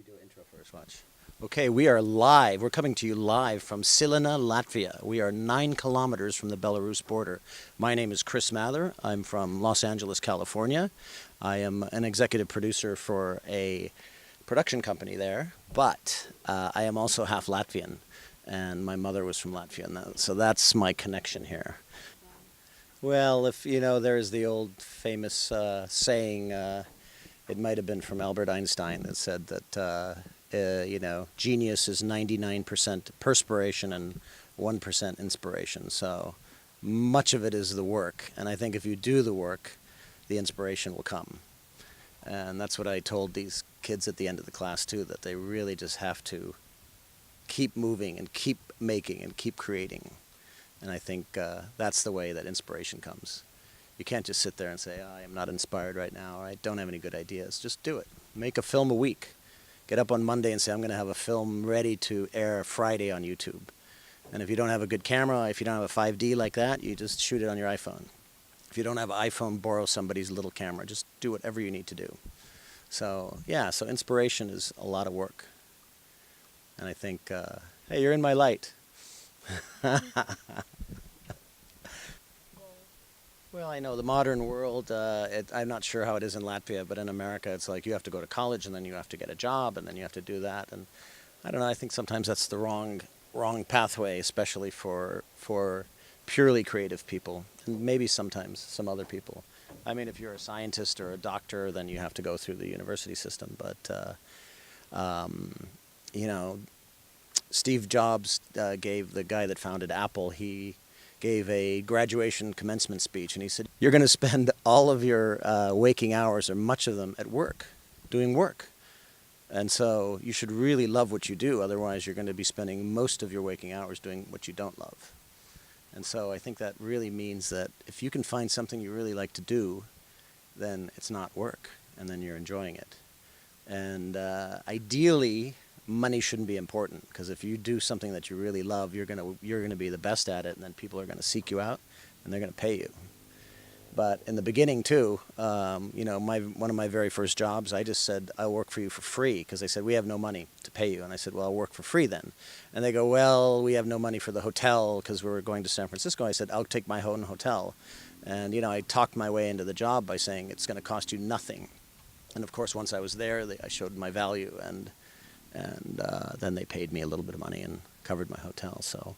do an intro first, watch. Okay, we are live. We're coming to you live from Silina, Latvia. We are 9 kilometers from the Belarus border. My name is Kris Mathur. I'm from Los Angeles, California. I am an executive producer for a production company there, but I am also half Latvian, and my mother was from Latvia, so that's my connection here. Well, if you know, there's the old famous saying, it might have been from Albert Einstein, that said that, genius is 99% perspiration and 1% inspiration. So much of it is the work. And I think if you do the work, the inspiration will come. And that's what I told these kids at the end of the class, too, that they really just have to keep moving and keep making and keep creating. And I think that's the way that inspiration comes. You can't just sit there and say, oh, I am not inspired right now, or I don't have any good ideas. Just do it. Make a film a week. Get up on Monday and say, I'm going to have a film ready to air Friday on YouTube. And if you don't have a good camera, if you don't have a 5D like that, you just shoot it on your iPhone. If you don't have an iPhone, borrow somebody's little camera. Just do whatever you need to do. So, yeah, so inspiration is a lot of work. And I think, hey, you're in my light. Well, I know the modern world, I'm not sure how it is in Latvia, but in America it's like you have to go to college and then you have to get a job and then you have to do that. And I don't know, I think sometimes that's the wrong pathway, especially for purely creative people, and maybe sometimes some other people. I mean, if you're a scientist or a doctor, then you have to go through the university system. But, Steve Jobs gave, the guy that founded Apple, he gave a graduation commencement speech, and he said, you're going to spend all of your waking hours, or much of them, at work, doing work. And so you should really love what you do, otherwise you're going to be spending most of your waking hours doing what you don't love. And so I think that really means that if you can find something you really like to do, then it's not work, and then you're enjoying it. And ideally, money shouldn't be important, because if you do something that you really love, you're gonna be the best at it, and then people are gonna seek you out, and they're gonna pay you. But in the beginning too, one of my very first jobs, I just said, I'll work for you for free, because they said, we have no money to pay you. And I said, well, I'll work for free then. And they go, well, we have no money for the hotel because we're going to San Francisco. I said, I'll take my own hotel. And I talked my way into the job by saying, it's going to cost you nothing. And of course, once I was there, I showed my value, and then they paid me a little bit of money and covered my hotel. So,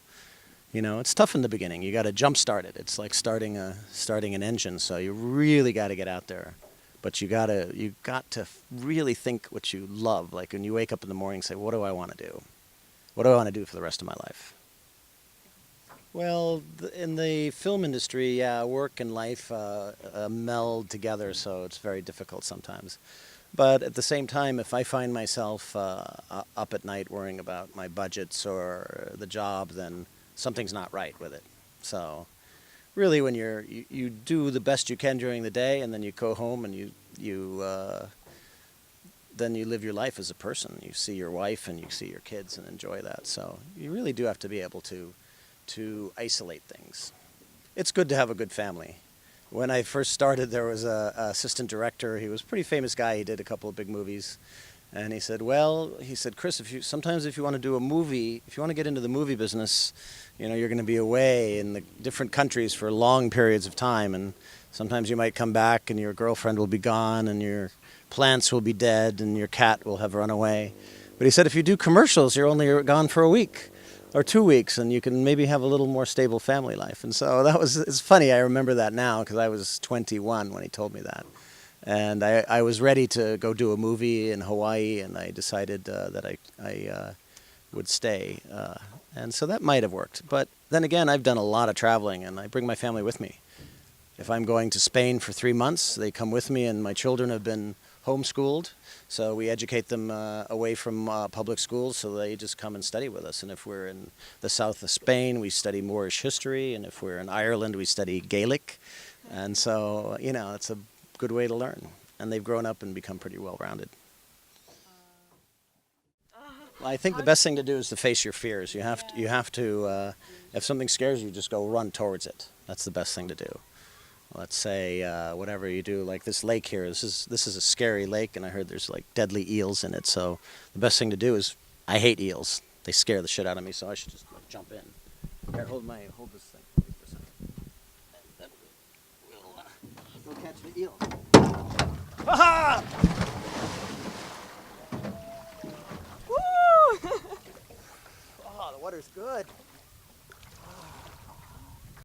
it's tough in the beginning. You got to jumpstart it. It's like starting an engine. So you really got to get out there, but you got to really think what you love. Like when you wake up in the morning, and say, what do I want to do? What do I want to do for the rest of my life? Well, in the film industry, yeah, work and life meld together, so it's very difficult sometimes. But at the same time, if I find myself up at night worrying about my budgets or the job, then something's not right with it. So really, when you do the best you can during the day, and then you go home and then you live your life as a person. You see your wife and you see your kids and enjoy that. So you really do have to be able to isolate things. It's good to have a good family. When I first started, there was an assistant director. He was a pretty famous guy. He did a couple of big movies. And he said, Kris, sometimes if you want to do a movie, if you want to get into the movie business, you're going to be away in the different countries for long periods of time. And sometimes you might come back and your girlfriend will be gone and your plants will be dead and your cat will have run away. But he said, if you do commercials, you're only gone for a week or 2 weeks, and you can maybe have a little more stable family life. And so it's funny, I remember that now, because I was 21 when he told me that. And I was ready to go do a movie in Hawaii, and I decided that I would stay. And so that might have worked. But then again, I've done a lot of traveling, and I bring my family with me. If I'm going to Spain for 3 months, they come with me, and my children have been homeschooled, so we educate them away from public schools, so they just come and study with us. And if we're in the south of Spain, we study Moorish history, and if we're in Ireland, we study Gaelic. And so, it's a good way to learn. And they've grown up and become pretty well-rounded. Well, I think the best thing to do is to face your fears. You have to if something scares you, just go run towards it. That's the best thing to do. let's say whatever you do, like this lake here. This is a scary lake, and I heard there's like deadly eels in it. So the best thing to do is, I hate eels. They scare the shit out of me. So I should just like jump in. Here, hold this thing for me for a second. And then we'll go catch the eels. Ha Woo! Oh, the water's good.